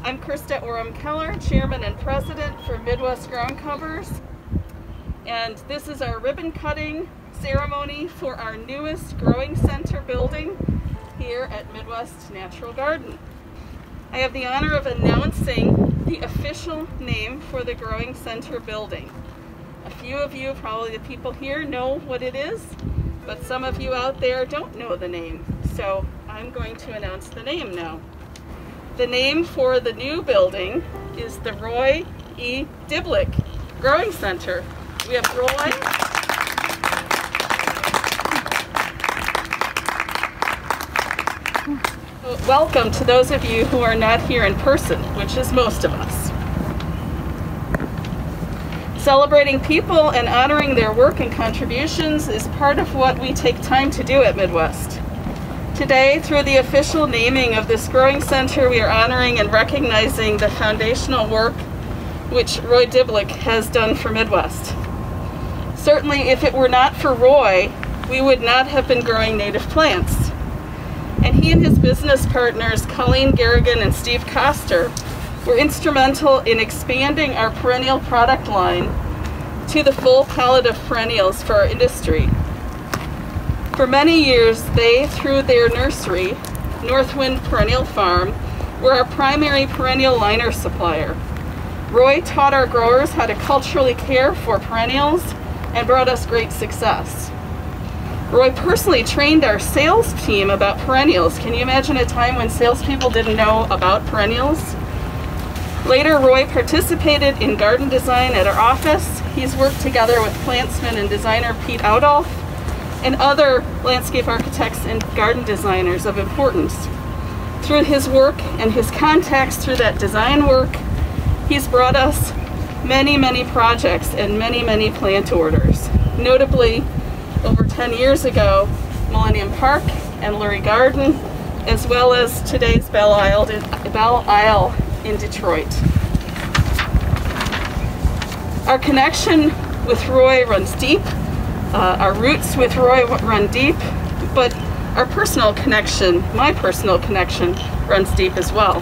I'm Krista Oram-Keller, Chairman and President for Midwest Ground Covers, and this is our ribbon cutting ceremony for our newest Growing Center building here at Midwest Natural Garden. I have the honor of announcing the official name for the Growing Center building. A few of you, probably the people here, know what it is, but some of you out there don't know the name, so I'm going to announce the name now. The name for the new building is the Roy E. Diblick Growing Center. We have Roy. Welcome to those of you who are not here in person, which is most of us. Celebrating people and honoring their work and contributions is part of what we take time to do at Midwest. Today, through the official naming of this Growing Center, we are honoring and recognizing the foundational work which Roy Diblick has done for Midwest. Certainly, if it were not for Roy, we would not have been growing native plants. And he and his business partners, Colleen Garrigan and Steve Koster, were instrumental in expanding our perennial product line to the full palette of perennials for our industry. For many years, they, through their nursery, Northwind Perennial Farm, were our primary perennial liner supplier. Roy taught our growers how to culturally care for perennials and brought us great success. Roy personally trained our sales team about perennials. Can you imagine a time when salespeople didn't know about perennials? Later, Roy participated in garden design at our office. He's worked together with plantsman and designer Pete Outolf and other landscape architects and garden designers of importance. Through his work and his contacts through that design work, he's brought us many, many projects and many, many plant orders. Notably, over 10 years ago, Millennium Park and Lurie Garden, as well as today's Belle Isle in Detroit. Our connection with Roy runs deep. Our roots with Roy run deep, but our personal connection, my personal connection, runs deep as well.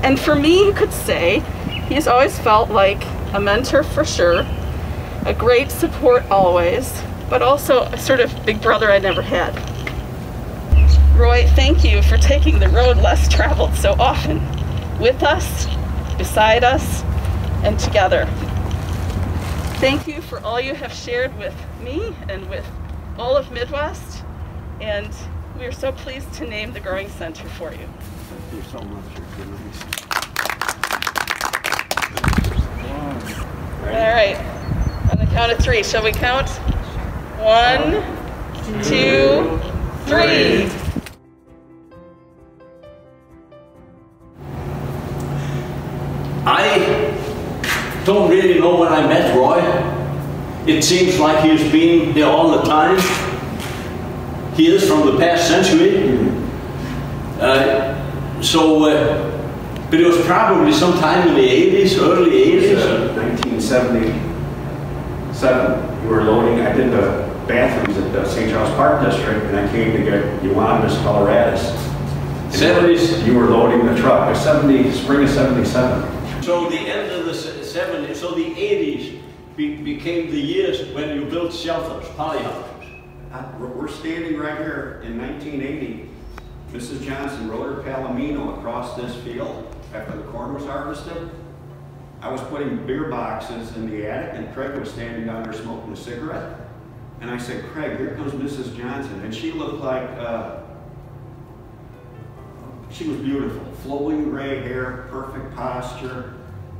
And for me, you could say, he's always felt like a mentor for sure, a great support always, but also a sort of big brother I never had. Roy, thank you for taking the road less traveled so often, with us, beside us, and together. Thank you for all you have shared with me and with all of Midwest, and we are so pleased to name the Growing Center for you. Thank you so much. All right, on the count of three, shall we count? 1, 2, 3. I don't really know when I met Roy. It seems like he's been here all the time. He is from the past century. But it was probably sometime in the 80s, early 80s. 1977, we were loading, I did the bathrooms at the St. Charles Park District, and I came to get Euonymus coloratus. 70s? You were loading the truck, spring of 77. So the end of the 70s, so the 80s became the years when you built shelters, polyhouses. We're standing right here in 1980. Mrs. Johnson rode her Palomino across this field after the corn was harvested. I was putting beer boxes in the attic, and Craig was standing down there smoking a cigarette. And I said, Craig, here comes Mrs. Johnson. And she looked like, she was beautiful. Flowing gray hair, perfect posture.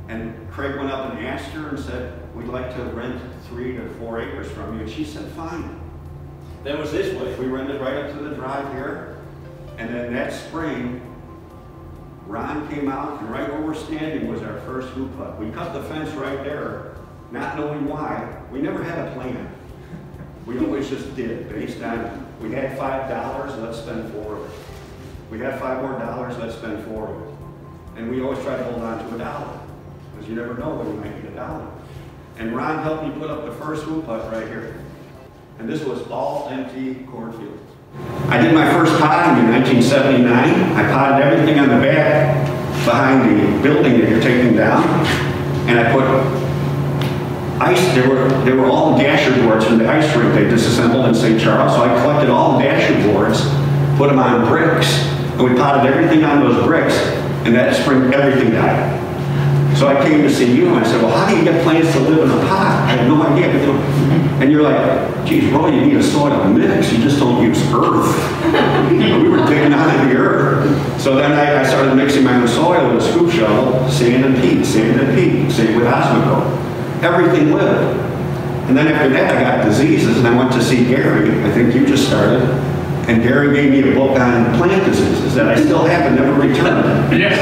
And Craig went up and asked her and said, we'd like to rent 3 to 4 acres from you. And she said, fine. That was this way. We rented right up to the drive here. And then that spring, Ron came out, and right where we're standing was our first hoop hut. We cut the fence right there, not knowing why. We never had a plan. We always just did, based on, we had $5, let's spend 4 of it. We had $5 more, let's spend 4 of it. And we always try to hold on to $1, because you never know when you might get $1. And Ron helped me put up the first hoop hut right here. And this was all empty cornfield. I did my first potting in 1979. I potted everything on the back behind the building that you're taking down, and I put ice. They were all dasher boards from the ice rink they disassembled in St. Charles, so I collected all the dasher boards, put them on bricks, and we potted everything on those bricks, and that spring everything died. So I came to see you, and I said, well, how do you get plants to live in a pot? I had no idea. And you're like, geez, Roy, you need a soil mix. You just don't use earth. We were digging out of the earth. So then I started mixing my own soil with a scoop shovel, sand and peat, sand with Osmocote. Everything lived. And then after that, I got diseases, and I went to see Gary. I think you just started. And Gary gave me a book on plant diseases that I still have and never returned. Yes.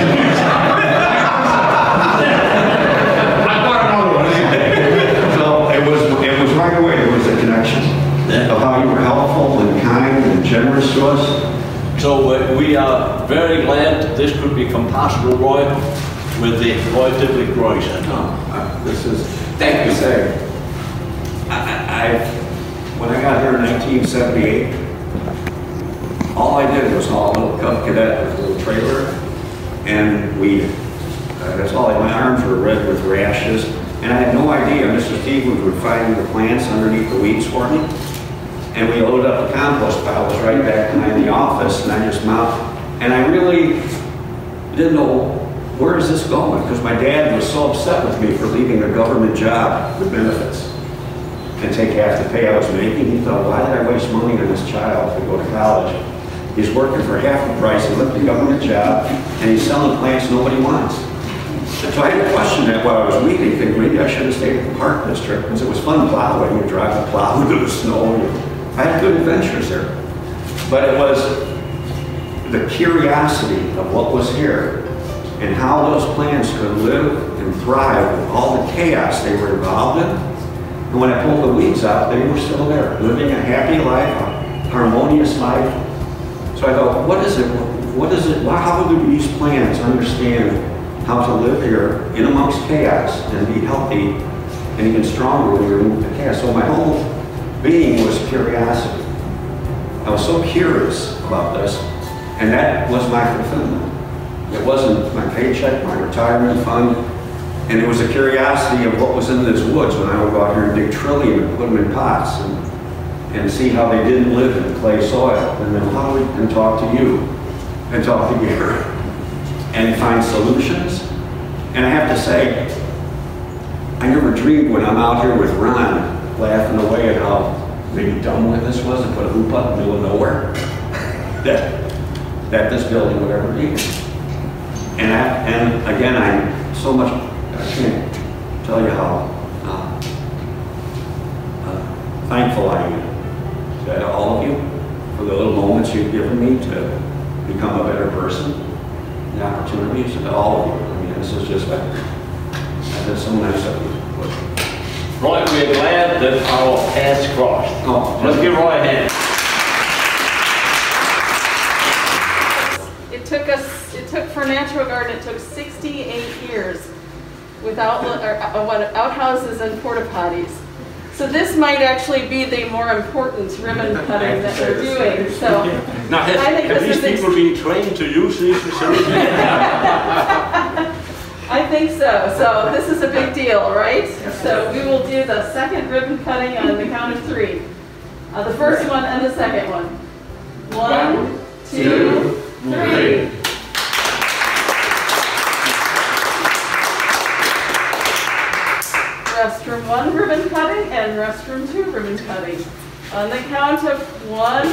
Right away, there was a connection of how you were helpful and kind and generous to us. So we are very glad this could become possible, Roy, with the Roy Dibblick Growing Center. This is, thank you, say. When I got here in 1978, all I did was haul a little Cub Cadet with a little trailer and weed. That's all. My arms were red with rashes. And I had no idea Mr. Stevens would find the plants underneath the weeds for me. And we loaded up the compost pile. It was right back behind the office, and I just mounted. And I really didn't know, where is this going? Because my dad was so upset with me for leaving a government job with benefits and take half the pay I was making. He thought, why did I waste money on this child to go to college? He's working for half the price, he left a government job, and he's selling plants nobody wants. So I had to question that while I was weeding, thinking maybe I should have stayed at the Park District, because it was fun plowing. You drive the plow into the snow. I had good adventures there. But it was the curiosity of what was here and how those plants could live and thrive with all the chaos they were involved in. And when I pulled the weeds out, they were still there, living a happy life, a harmonious life. So I thought, what is it? How do these plants understand how to live here in amongst chaos and be healthy and even stronger when you remove the chaos? So my whole being was curiosity. I was so curious about this, and that was my fulfillment. It wasn't my paycheck, my retirement fund, and it was a curiosity of what was in these woods when I would go out here and dig trillium and put them in pots and see how they didn't live in clay soil, and then how we can talk to you and talk to Gary and find solutions. And I have to say, I never dreamed when I'm out here with Ron laughing away at how maybe dumb this was to put a hoop up in the middle of nowhere, that this building would ever be. And again, I'm so much, I can't tell you how thankful I am to all of you for the little moments you've given me to become a better person, the opportunities, and all of you. I mean, this is just that's so nice of you. Roy, we're glad that our paths crossed. Oh, let's give Roy a hand. It took for Natural Garden, it took 68 years without outhouses and porta potties. So this might actually be the more important ribbon cutting that we're doing. So now, have these people been trained to use these facilities? I think so. So this is a big deal, right? So we will do the second ribbon cutting on the count of 3. The first one and the second one. 1, 2, 3. Restroom 1 ribbon cutting and restroom 2 ribbon cutting. On the count of 1,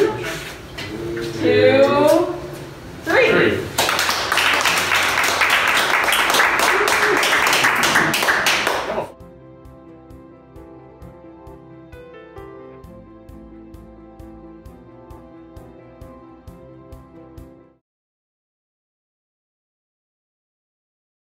2, 3.